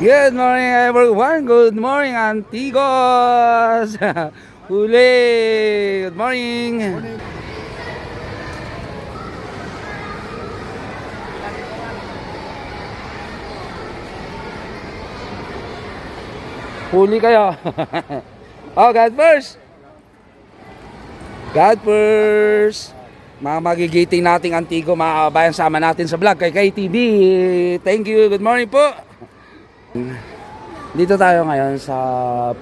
Good morning everyone. Good morning Antigos. Huli. Good morning. Huli kayo. Oh, God first. God first. Mga magigiting nating Antigo, mga kabayan, sama natin sa vlog kay KTV. Thank you. Good morning po. Dito tayo ngayon sa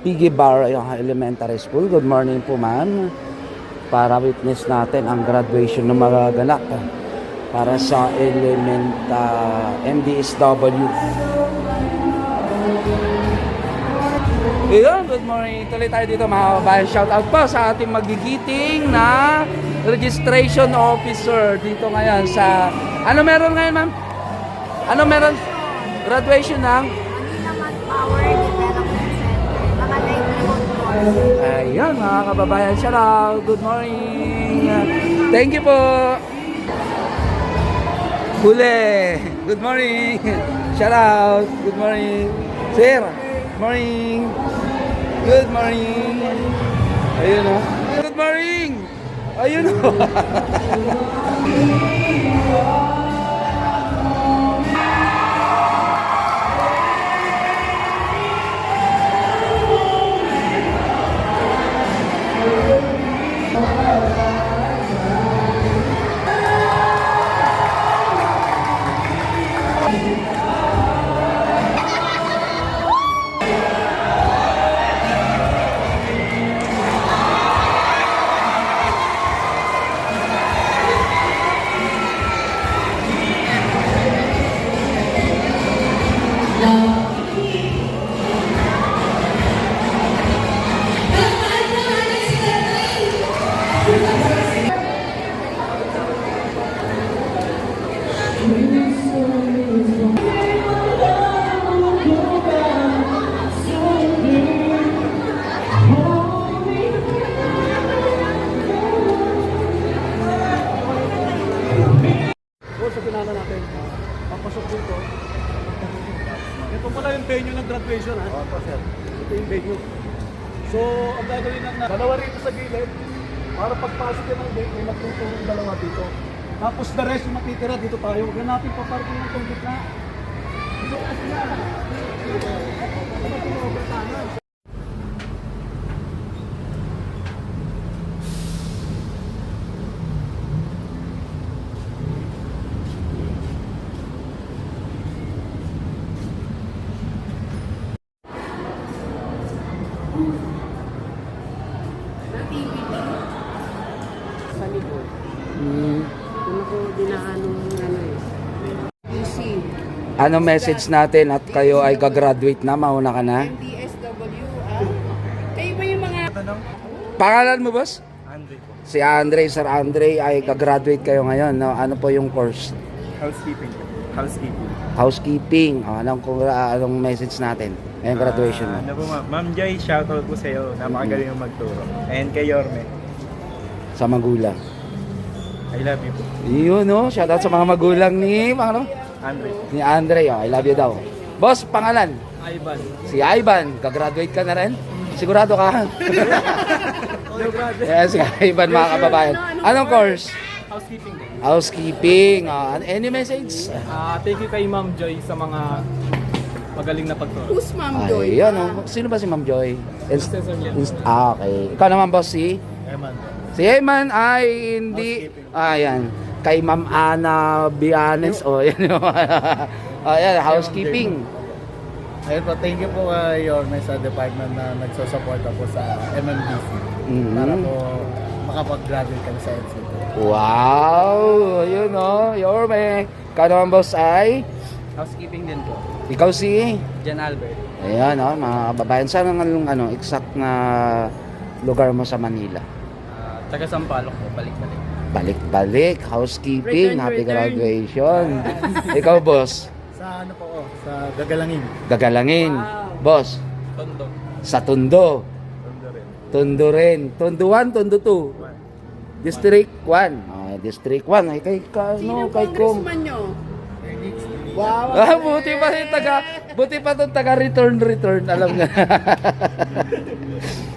Piggy Bar, yung elementary school. Good morning po, ma'am. Para witness natin ang graduation ng mga ganap para sa MDSW. Ayun, good morning. Tuloy tayo dito, mga kabayan. Shout out po sa ating magigiting na registration officer dito ngayon sa... Ano meron ngayon, ma'am? Ano meron? Graduation ng? Power Development Center. Mga livelihood course. Ayun, mga kababayan. Shout out. Good morning. Thank you po. Huli. Good morning. Shout out. Good morning. Sir. Good morning. Good morning. Ayun o. Good morning. Ayun o. Sa pinala natin, papasok dito. Ito pala yung venue ng graduation, ha? Opo, sir. Ito yung venue. So, ang gagawin lang na, dalawa rito sa gilid, para pagpasok yan ng gate, may magtutulong dalawa dito. Tapos the rest yung matitira dito tayo. Huwag na natin paparking ng tong gitna. Dito kasi na. Sa likod. Kung ako dinaan ng ano eh. PC. Ano message natin at kayo ay gagraduate na? Mauna ka na? MDSW. Kayo ba yung mga... Pangalan mo, boss? Andre po. Si Andre, Sir Andre, ay gagraduate kayo ngayon. No? Ano po yung course? Housekeeping. Housekeeping. Housekeeping. Anong message natin? Ngayong graduation mo. Ano po Ma'am Joy, shoutout po sa iyo. Napakagaling yung magturo. And kay Yorme, Sa magulang. I love you po. Yun, no? Shoutout sa mga magulang ni, ano? Andre. Ni Andre. Oh, I love you daw. Boss, pangalan? Ivan. Si Ivan. Gagraduate ka na rin? Sigurado ka? Yes, si Ivan, mga kababayan. Anong course? Housekeeping din. Housekeeping. Any message? Thank you kay Ma'am Joy sa mga magaling na pagturo. Who's Ma'am Joy? Ayun, oh. Sino ba si Ma'am Joy? Okay. Ikaw naman, boss, si? Eman. Si Eman ay hindi... Ayan. Kay Ma'am Ana Bianes. O, yan yung... Ayan, housekeeping. Ayun po, thank you po kay Yorme sa department na nagsusuporta po sa MMDC. Mhm. Para po makapag-graduate kami sa NCT. Wow! Ayun, oh. Yorme. Ikaw naman, boss, ay... Housekeeping din po. Ikaw si... Jan Albert. Ayan, oh, mga kababayan. Saan ang exact na lugar mo sa Manila? Taga Sampaloc po, balik-balik. Balik-balik, housekeeping, Return, happy return. graduation. Ikaw, boss, Sa ano po, sa Gagalangin. gagalangin. Boss, Tondo. sa Tondo. Tondo rin. Tondo rin. Tondo 1, Tondo 2. District 1. District 1. Ay, kay, Sino kay Kong. congressman nyo? Buti pa rin Buti pa itong taga-return, alam nga.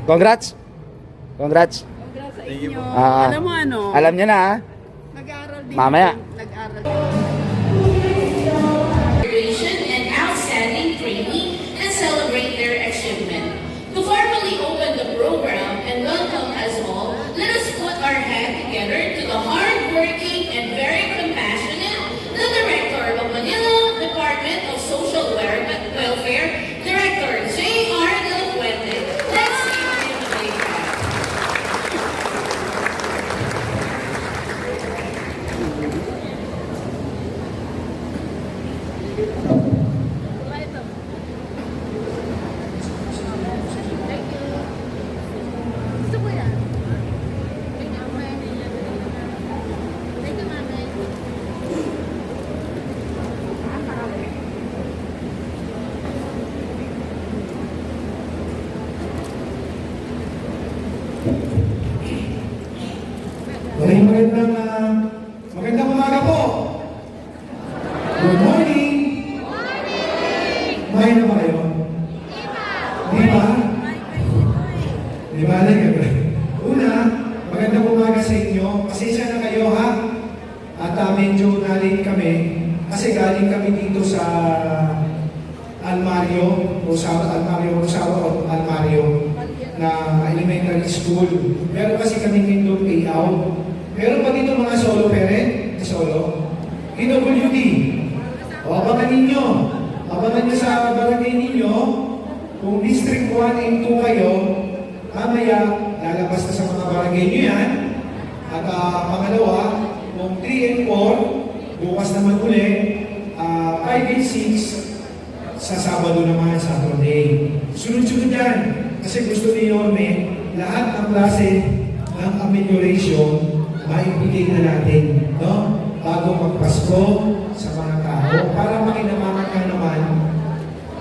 Congrats. Congrats sa inyo. Ah, Alam mo ano? Alam niya na, ha? Nag-aaral din. Mamaya. Nag-aaral. Graduation and outstanding trainee and celebrate their achievement. To formally open the program and welcome us all, let us put our hand together to the hardworking and very compassionate, the Director of Manila Department of Social Welfare, Director J.R. De La Fuente. Let's give him a big hand. Gusto ko yan. Thank you, Mami. Thank you, Mami. Okay, magandang umaga po. Good morning. Kumain na ba kayo? Di ba? Di ba? Una, magandang umaga sa inyo. Pasensya na kayo ha. At medyo nalate kami. Kasi galing kami dito sa Almario, na elementary school. Meron kasi kami Kindle payout. Meron pa dito mga solo parent, solo. PWD. O, abangan ninyo. Abangan nyo sa barangay ninyo. Kung District 1 and 2 kayo, mamaya, lalabas na sa mga barangay nyo yan. At pangalawa, kung 3 and 4, bukas naman ulit, 5 and 6, sa Sabado naman, Saturday. Sunod-sunod yan. Kasi gusto ni Yorme, lahat ng klase ng amelioration, maibigay na natin, no? Bago magpasko sa mga tao, para makinamaman ka naman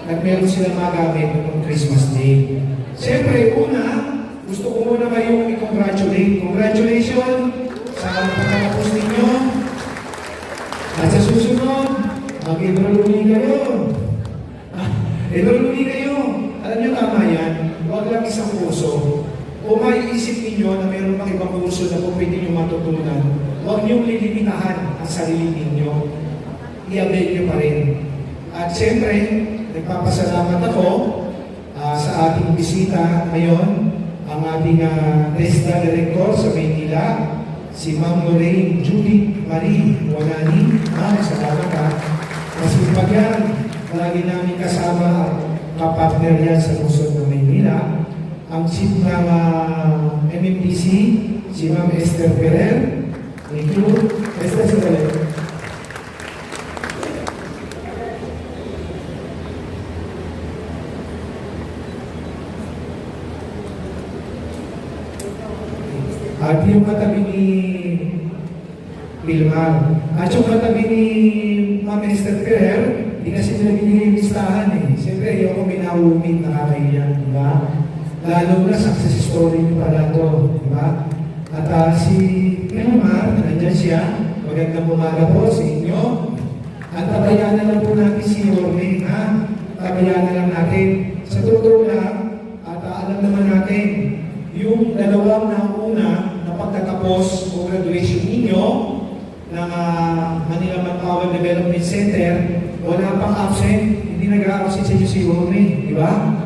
at meron silang magamit ng Christmas Day. Siyempre, una, gusto ko muna kayong i-congratulate. Congratulations sa pagkatapos ninyo. At sa susunod, mag-enroll kayo. Enroll kayo. Alam niyo tama yan. Huwag lang isang kurso. O maiisip ninyo na mayroon pang ibang kurso na kung pwede nyo matutunan, huwag niyong lilimitahan ang sarili ninyo. I-avail nyo pa rin. At siyempre, nagpapasalamat ako sa ating bisita ngayon, ang ating TESDA Director sa Maynila, si Ma'am Lorraine Judith Marie Wanani. Ma'am, salamat ka. Masipag yan. Lagi namin kasama kapartner yan sa Luzon ng Maynila. Ang chief ng MMDC, si Ma'am Esther Ferrer. Thank you. Esther Ferrer. At yung katabi ni Wilmar. At yung katabi ni Ma'am Esther Ferrer, hindi kasi nila binigay yung listahan eh. Siyempre, ayoko minawumit na kakaiyan, di ba? Lalo na success story niyo pala ito, di ba? At si Wilmar, nandyan siya. Magandang umaga po sa inyo. At tabayan na lang po natin si Yorme, ha? Tabayan na lang natin. Sa totoo lang, at alam naman natin, yung dalawang nauna na pagtatapos o graduation ninyo ng Manila Manpower Development Center, wala pang absent, hindi nag-a-absent sa inyo si Yorme, di ba?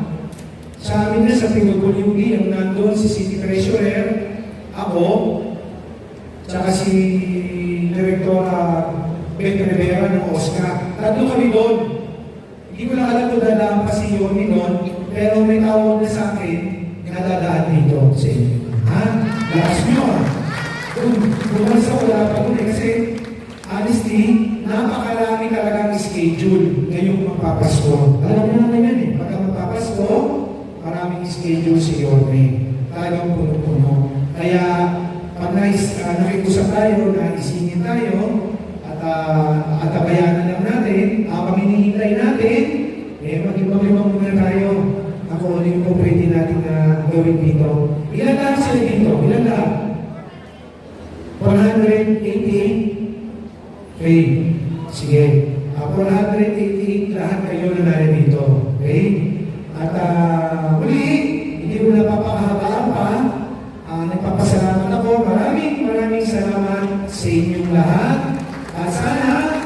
Sa amin na sa PWD, ang nandun si City Treasurer, ako, tsaka si Direktora Ben Rivera ng OSCA. Tatlo kami doon. Hindi ko lang alam kung dadaan pa si Yorme doon, pero may tawag na sa akin, nadadaan dito sa inyo. Ha? Lakas nyo ah. Bumansa wala pa doon eh, kasi honestly, napakarami talagang schedule ngayong magpapasko. Alam mo naman yan eh, pagka magpapasko, maraming schedule si Yorme. Talagang puno-puno. Kaya, pag nakikusap tayo, naisingin tayo, at tabayanan lang natin, habang hinihintay natin, mag-ibang muna tayo. Ako, ano yung po pwede natin gawin dito. Ilan lang sila dito? Ilan lang? 188? Okay. Sige. 488 lahat kayo na narito. Okay? At muli, hindi ko na papakahabaan pa. Nagpapasalamat ako. Maraming salamat sa inyong lahat. At sana,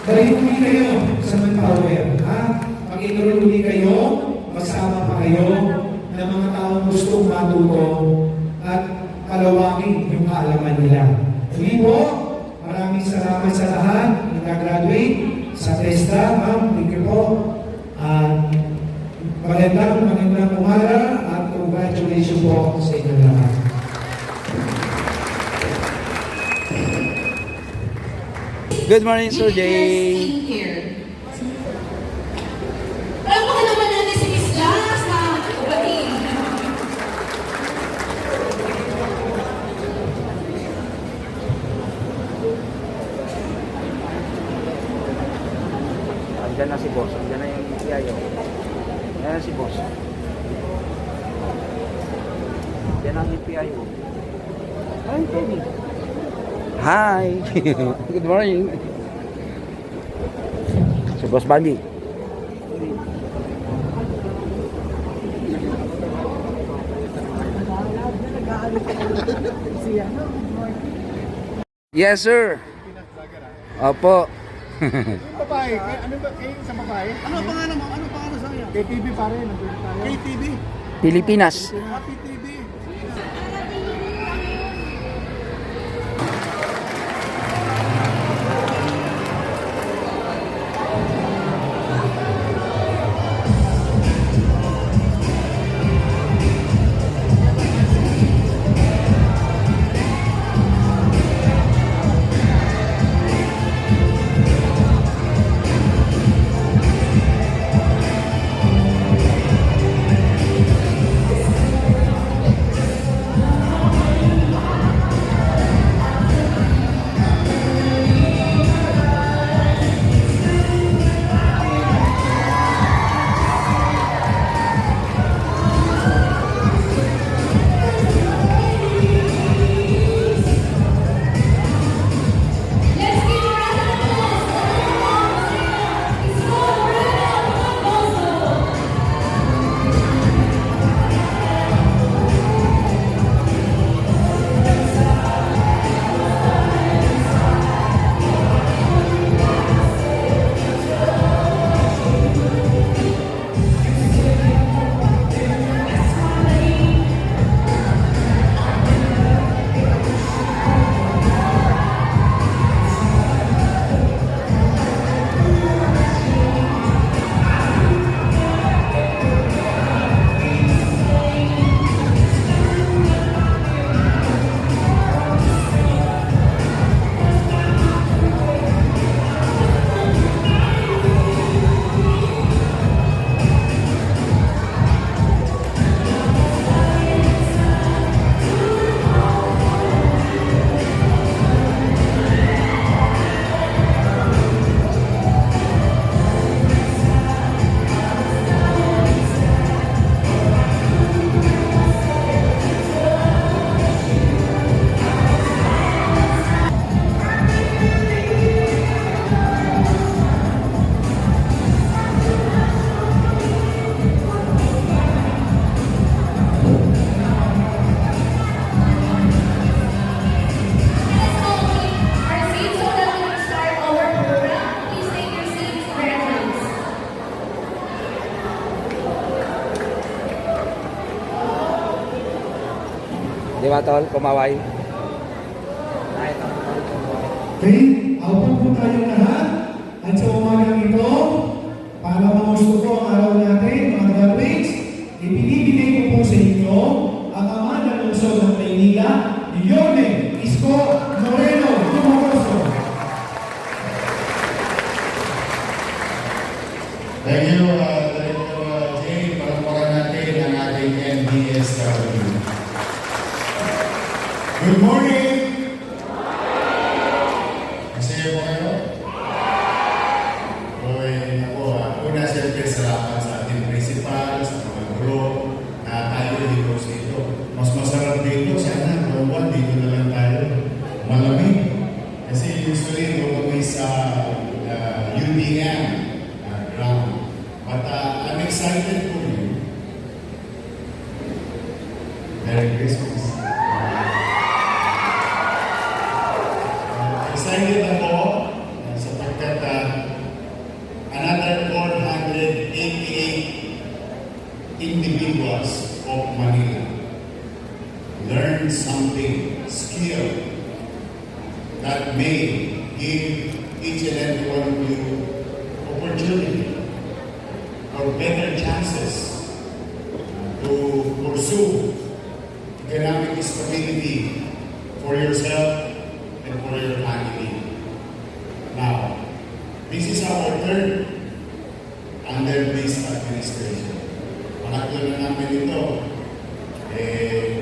balik uli kayo sa Manpower. Pag-enroll uli kayo, magsama pa kayo ng mga taong gustong matuto at palawakin yung kaalaman nila. Muli po, maraming salamat sa lahat na nag-graduate sa TESDA. Ma'am, thank you po. Magandang umaga at congratulations po sa inyo lahat. Good morning, Sir Jay. Interesting here. Palakpakan naman natin si Miss Jazz na kapatid. Andyan na si boss. Andyan na yung PIO. Ayan na si boss. Yan ang PIO. Hi, Tony. Hi. Good morning. Si Boss Bambi. Yes, sir. Opo. Babae, ano ba kayo sa babae? Ano pangalan mo? Ano pangalan sa iyo? KTV pa rin. KTV. Pilipinas. Happy TV. Di ba, tol? Kumaway. Okay, aupan po tayong lahat. At sa umagang ito, para mamusto ko ang araw natin, mga graduates, ibinibigay ko po sa inyo ang ama ng lungsod ng Maynila, Yorme Isko Moreno Dumagoso. Thank you, Jay. Palakpakan natin ang ating NDSW. Good morning! Masaya po kayo? Uy, ako, una siyempre salamat sa ating principal, sa mga guro, na tayo dito sa ito. Mas masarap dito, sana, buwan, dito na lang tayo. Malamig. Kasi usually, kung kami sa UBM ground. But I'm excited for you. Merry Christmas. Excited ako sapagkat another 488 individuals of Manila learn something, skill, that may give each and every one of you opportunity or better chances to pursue economic stability for yourself and for your family. Now, this is our third under this administration. Pangatlo na namin ito.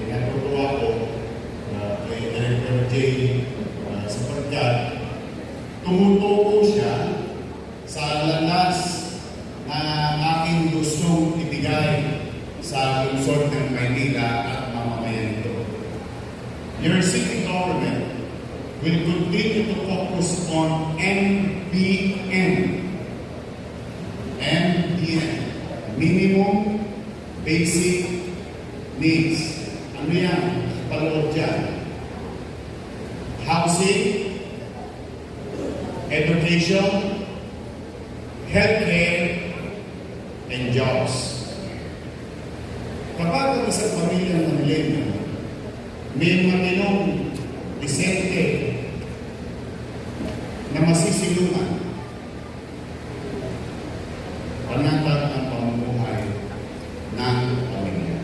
Natutuwa ko kay Director Jay sapagkat tumutuko siya sa landas na aking gustong ibigay sa lungsod ng Maynila at mamamayan ito. Your city government will continue to focus on MBN. MBN. Minimum Basic Needs. Ano yan? Paloob dyan. Housing, education, healthcare, and jobs. Kapag ang isang pamilya ng millennial may matinong disente na masisilungan, panatag ang pamumuhay ng pamilya.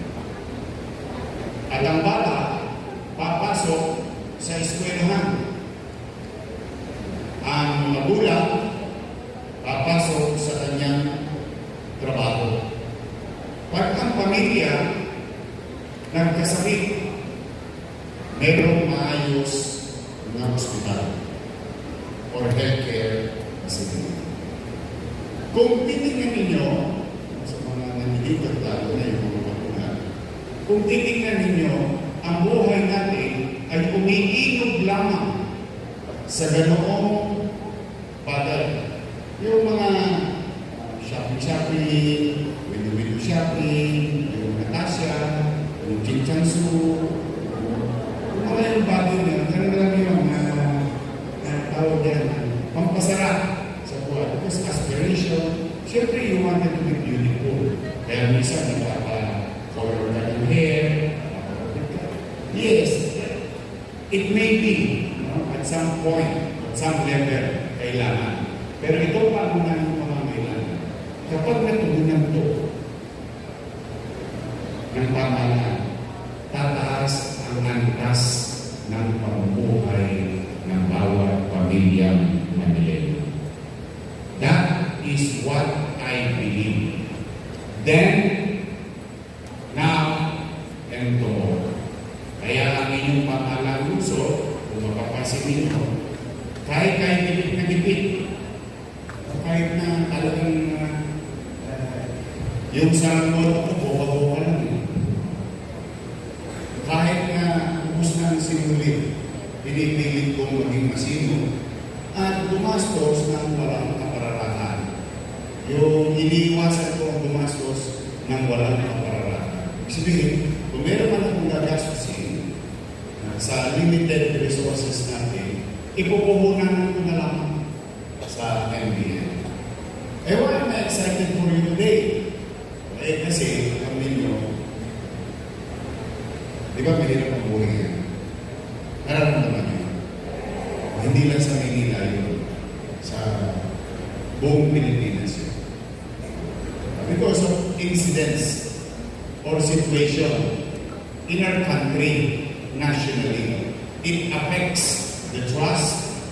At ang bata, papasok sa eskwelahan. Ang magulang, papasok sa kanyang trabaho. Pag ang pamilya nagkasakit, mayroong maayos na hospital or healthcare facility. Kung titingnan ninyo, sa mga nandito lalo na yung mga magulang, kung titingnan ninyo, ang buhay natin ay umiinog lamang sa ganoong bagay. Yung mga shopping, window shopping, yung Natasha, yung Chinchansu, yung mga yung bagay na, karang yung tawag yan, pampasarap sa buhay. Because aspiration, syempre you wanted to be beautiful. Kaya minsan nagpapa-color ka ng hair. Yes, it may be, at some point, at some level, kailangan. Pero ito pa muna yung pamangailangan. Kapag natugunan ito ng pamahalaan, tataas ang antas ng pamumuhay ng bawat pamilyang Manileno. That is what I believe. Then, now, and tomorrow. Kaya ang inyong pamahalang luso, kung mapapansin ninyo, kahit gipit na gipit, kahit na talagang yung sarang mo ito, buka-buka lang. Kahit na ubus na ang sinulit, pinipilit kong maging masino at gumastos ng walang kapararahan. Yung iniiwasan ko ang gumastos ng walang kapararahan. Sabihin, kung meron man akong gagastusin sa limited resources natin, ipupuhunan ko na lang sa MBN. Why am I excited for you today? Kasi, alam ninyo, di ba mahirap ang buhay yan? Nararamdaman nyo. Hindi lang sa Manila yun, sa buong Pilipinas yun. Because of incidents or situation in our country, nationally, it affects the trust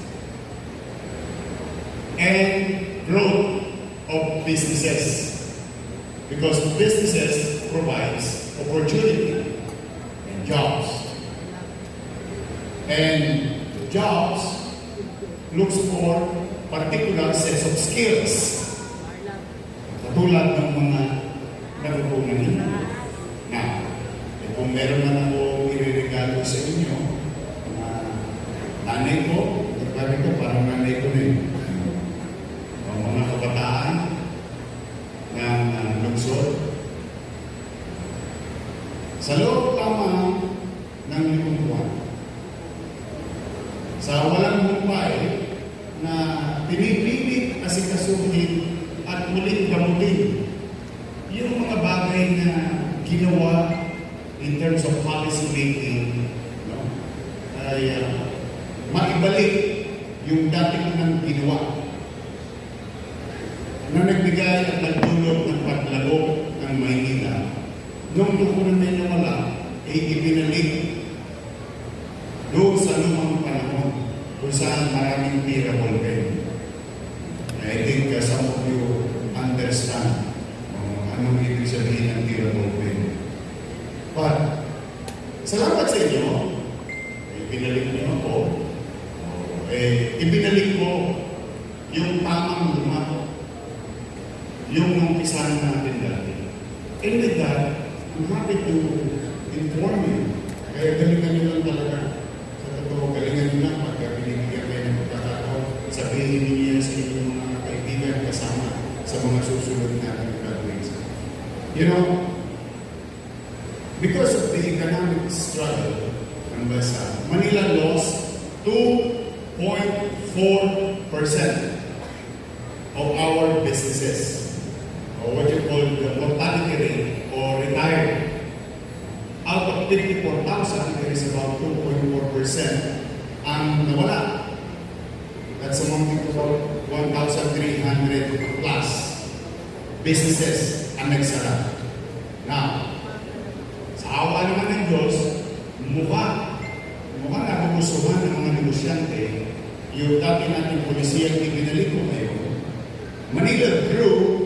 and growth of businesses. Because businesses provides opportunity and jobs. And jobs looks for particular sets of skills. Katulad ng mga natutunan ninyo. Now, kung meron man ako ireregalo sa inyo, nanay ko, parang nanay ko na yun. Sa loob lamang ng 5 buwan, sa walang humpay na pinipilit asikasuhin at muling gamutin yung mga bagay na ginawa in terms of policy making, no? Ay maibalik yung dating nang ginawa na nagbigay at nagdulot ng paglago ng Maynila. Nung doon na nawala, ay ibinalik doon sa lumang panahon kung saan maraming pira ballpen. I think some of you understand anong ibig sabihin ng pira ballpen. But, salamat sa inyo, ibinalik niyo ako. Ibinalik ko yung tamang luma, yung numpisahan natin dati. And with that, I'm happy to inform you. Kaya galingan nyo lang talaga. Sa totoo, galingan nyo lang pagka binibigyan kayo ng pagkakataon. Sabihin niyo sa inyong mga kaibigan kasama sa mga susunod natin graduates. You know, because of the economic struggle ng bansa, Manila lost 2.4% of our businesses, or what you call the mortality rate, or retired. Out of 54,000, there is about 2.4% ang nawala. That's amounting to about 1,300 plus businesses ang nagsara. Now, sa awa naman ng Diyos, mukha nagugustuhan ng mga negosyante yung dati natin polisiyang ibinalik ko ngayon. Manila grew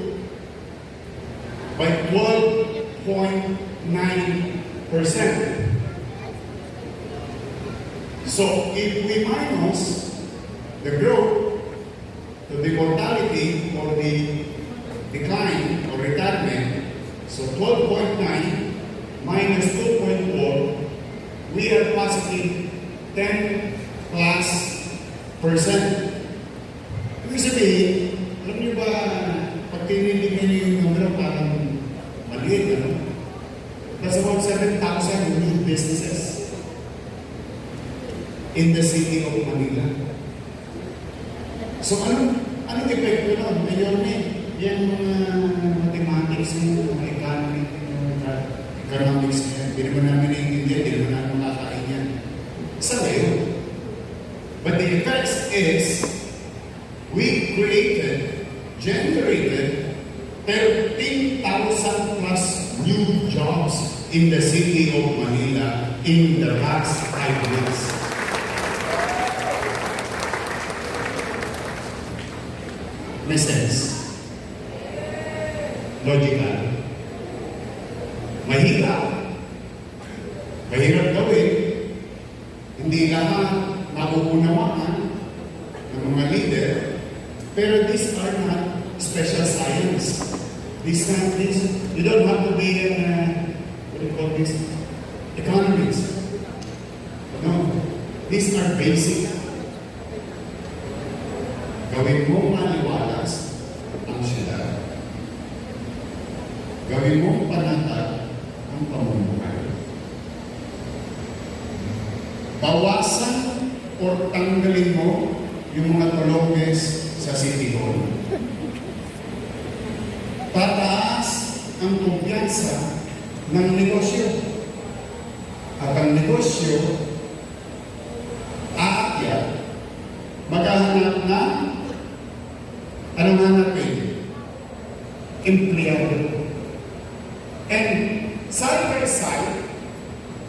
by 12.9%. So, if we minus the growth to the mortality or the decline or retirement, so 12.9 minus 2.4, we are positive 10 plus %. Ibig sabihin, alam niyo ba, pag tinitingnan niyo yung numero, parang maliit, ano? That's about 7,000 new businesses in the city of Manila. So, anong epekto nun? Ngayon yan mga mathematics mo, mga economics niya. Hindi naman namin naiintindihan, hindi naman namin makakain yan. Sa ngayon. But the effect is, we generated 13,000 plus new jobs in the city of Manila in the last 5 years. May sense? Logical? Mahirap gawin. Hindi naman makukunawaan ng mga leader, pero these are not special science. These you don't have to be what do you call this? Economists. No. These are basic. Gawin mo maliwalas ang sila. Gawin mo panatag ang pamumuhay. Bawasan o tanggalin mo yung mga tologes sa City Hall. Tataas ang kumpiyansa ng negosyo. At ang negosyo, aakyat, maghahanap na, anong hanapin? Empleyado. And side by side,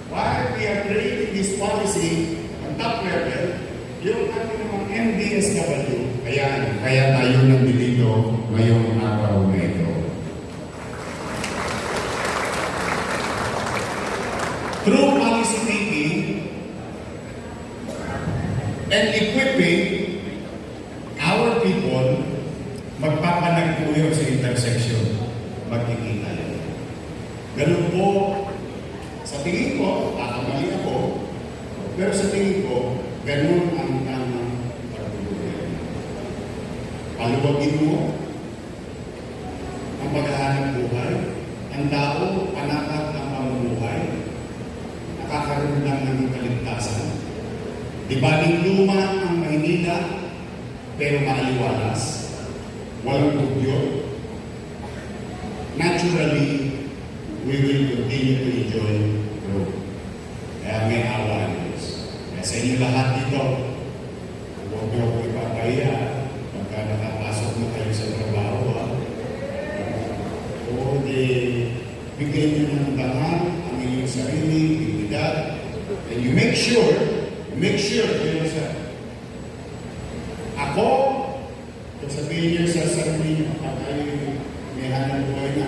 while we are creating this policy on top level, yung ating mga MDSW, kaya tayo nandito ngayong araw na ito. Through policy making and equipping our people, magpapanagpuyo sa intersection, magkikita yun. Ganun po, sa tingin ko, kakamali ako, pero sa tingin ko, ganun ang tamang pagtulungan. Paluwagin mo ang paghahanap buhay, ang ang tao, panakot ang pamumuhay, nakakaroon lang ng kaligtasan. Di ba luma ang Maynila, pero maaliwalas, walang bugyo. Naturally, we will continue to enjoy growth. Kaya may awa ng Diyos. Kaya sa inyo lahat dito, huwag niyo ako ipapahiya pagka nakapasok na kayo sa trabaho. O di, bigyan niyo ng dangal ang inyong sarili, dignidad, and you make sure, ako, kung sabihin niyo sa sarili niyo, at ay may hanang buhay na,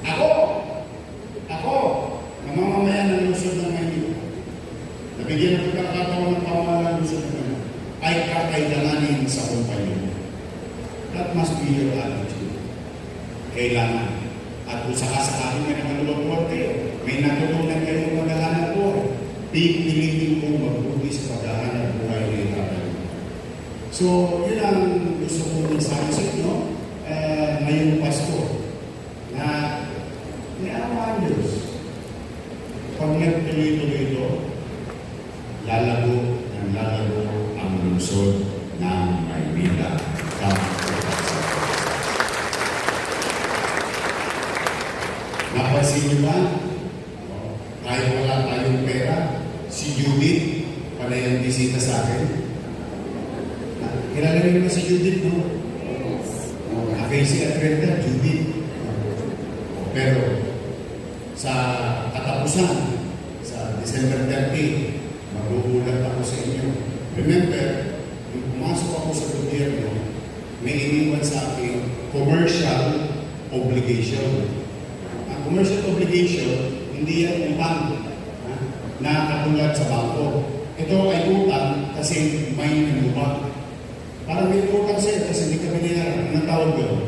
ako, namamamayan ng Luzon ng Maynila, nabigyan ng pagkakataon ng pamahalaan ng Luzon ng Maynila, ay kakailanganin sa kumpanya. That must be your attitude. Kailangan. At kung sakasakaling may nakaluwag-luwag kayo, may natutunan kayo maghahanap buhay, pipilitin kong mabuti sa paghahanap buhay na itatalo. So, yun ang gusto kong mensahe sa inyo ngayong Pasko na may awa ang Diyos. Pag nagtuloy-tuloy ito, lalago ang lungsod ng Maynila. Napansin niyo ba? Kahit wala tayong pera, si Judith, pala yung bisita sa akin. Kilala rin mo si Judith, no? Casey at Renta, Judith. Pero sa katapusan, sa December 30, magugulat ako sa inyo. Remember, nung pumasok ako sa gobyerno, may iniwan sa akin commercial obligation. Ang commercial obligation, hindi yan utang na katulad sa bangko. Ito ay utang kasi may nanubak. Parang may utang sa'yo kasi hindi ka binayaran. Anong tawag doon?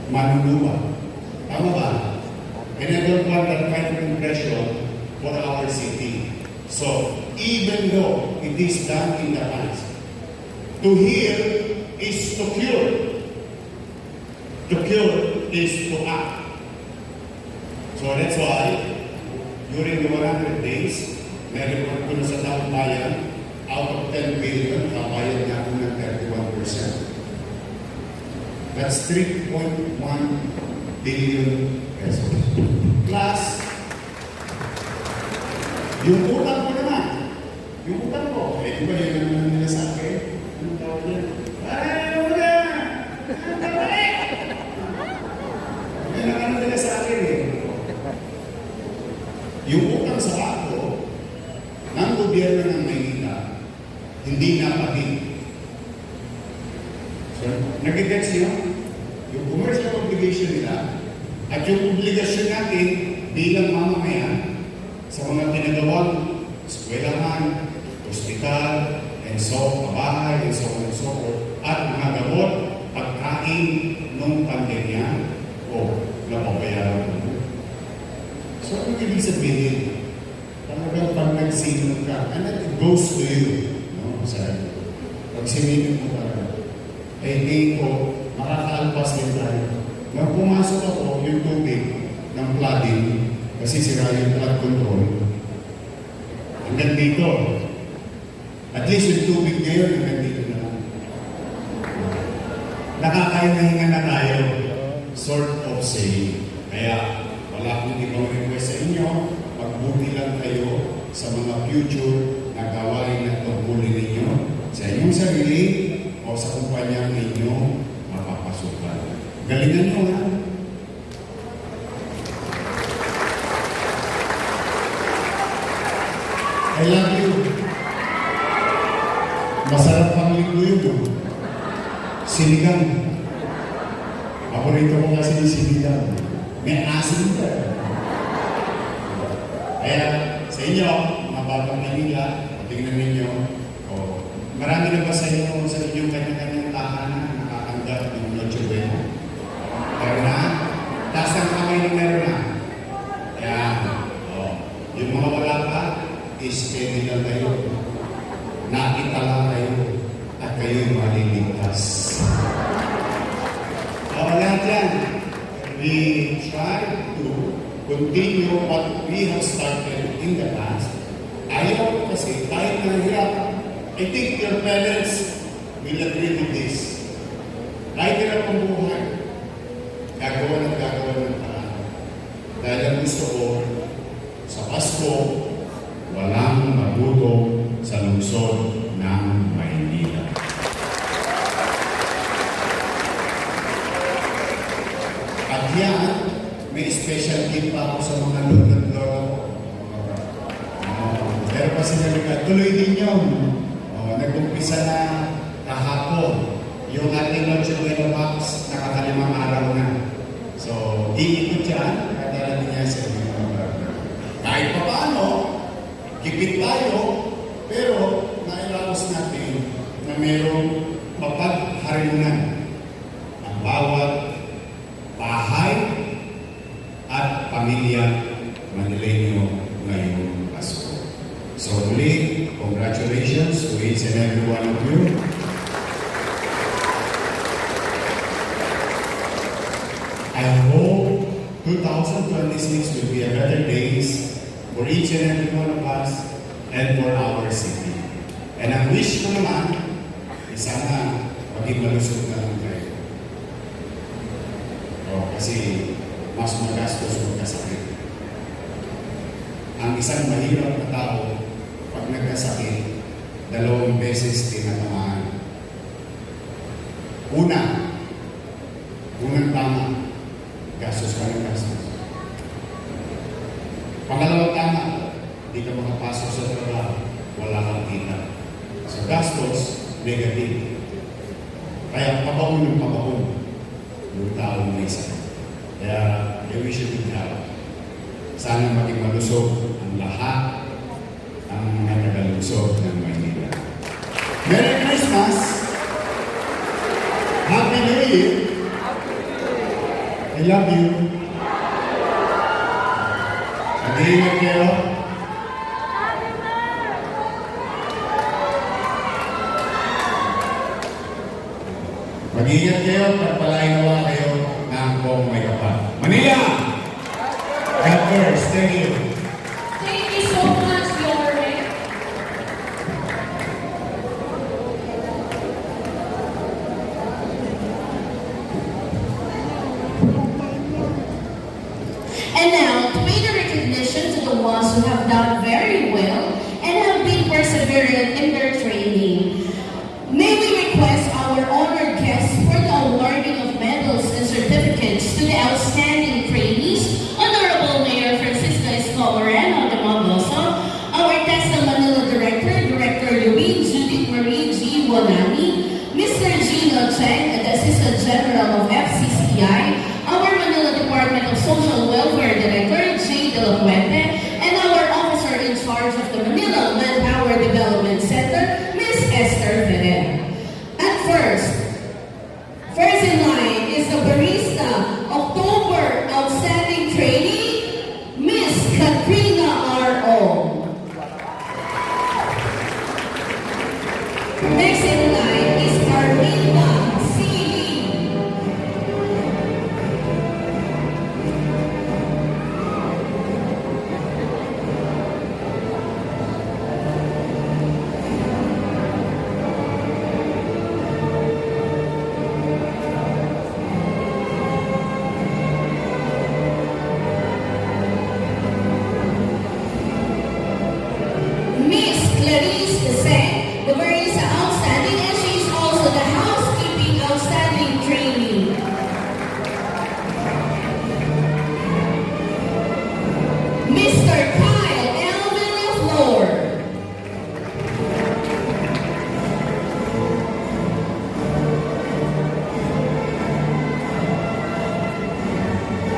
Manunubak. Tama ba? And I don't want that kind of impression for our city. So, even though it is done in the past, to heal is to cure. To cure is to act. So that's why, during the 100 days, na-report ko na sa taong bayan, out of 10 billion, kabayad niya ako ng 31%. That's 3.1 billion pesos. Plus, yung utang ko naman, yung utang ko, di ba yun naman nila sa akin? Anong tawag yan? Yan ang ano nila sa akin eh. Yung utang sa bangko ng gobyerno ng Maynila, hindi napatid. So, nag-gets nyo? Yung commercial obligation nila at yung obligasyon natin bilang mamamayan sa mga pinagawang eskwelahan, ospital, and so, kabahay, and so on and so forth, at mga gamot, pagkain nung pandemya, napabayaran mo. So, ano ibig sabihin? Talagang pag nagsinong ka, and it goes to you. No? Pag sinimig mo talaga, hindi ko makakaalpas din tayo. Nang pumasok ako yung tubig ng flooding, kasi sira yung flood control, hanggang dito. At least yung tubig ngayon, hanggang dito na lang. Nakakahinga na tayo, sort of saying. Kaya, wala akong ibang request sa inyo, magbuti lang kayo sa mga future na gawain at tungkulin ninyo sa inyong sarili o sa kumpanyang ninyo mapapasukan. Galingan nyo, ha? I love you. Masarap pang linggo yun, no? Sinigang. Paborito ko kasi yung sinigang. May asin ka. Kaya sa inyo, mga batang Manila, tingnan ninyo, marami na ba sa inyo sa inyong kanya-kanyang tahanan nakatanggap ng Noche Buena? Meron na? Taas ng kamay na meron na. Yan. Yung mga wala pa, steady lang kayo. Nakita lang kayo at kayo'y maliligtas. Lahat yan. we try to continue what we have started in the past. Ayaw ko kasi kahit nahihirap, I think your parents will agree with this. Kahit hirap ang buhay, gagawa ng paraan. Dahil ang gusto ko, sa Pasko, walang magutom sa lungsod ng Maynila. At yan, may special gift pa ako sa mga lolo ko. Pero pa sila tuloy din yun. Nag-umpisa na kahapon. Yung ating Noche Buena Box, nakakalimang araw na. So, iikot yan, kadala niya sa mga partner. Kahit pa paano, kipit tayo, pero nailawas natin na mayroong mapagharunan ang bawat bahay at pamilya Manileño ngayong Pasko. So, muli, congratulations to each and every one of you. I hope 2026 will be a better days for each and every one of us and for our city. And ang wish ko naman, sana maging malusog na lang tayo. Kasi mas magastos magkasakit. Ang isang mahirap na tao, pag nagkasakit, 2 beses tinatamaan. Unang tama, gastos ka ng gastos. Pangalawang tama, hindi ka makapasok sa trabaho, wala kang kita. So gastos, negative. Kaya pabaon yung taong may sakit. Kaya, I wish you good health. Sana maging malusog ang lahat ang mga tagalungsod ng Maynila. Merry Christmas! Happy New Year! I love you! Mag-iingat kayo. Mag-iingat kayo, pagpalain nawa kayo ng buong may kapal. Manila! God first, thank you. Thank you so much, Yorme. And now, to pay the recognition to the ones who have done very well and have been perseverant in their training, may we request our honored guests for the awarding of medals and certificates to the outstanding trainees, Honorable Mayor Francisca Esco Moreno de Magoso, our TESDA Manila Director, Director Louise Judith Marie G. Bonani, Mr. Gino Cheng, the Assistant General of FCCI, our Manila Department of Social Welfare Director, J. De La Fuente, and our officer in charge of the Manila Manpower Development Center, Ms. Esther Ferrer. At first in line is the Barista October Outstanding Trainee, Miss Katrina R.O. Next in line is Carmina C. Lee. Miss Clarice Desai, the Barista Outstanding, and she's also the Housekeeping Outstanding Trainee. Mr.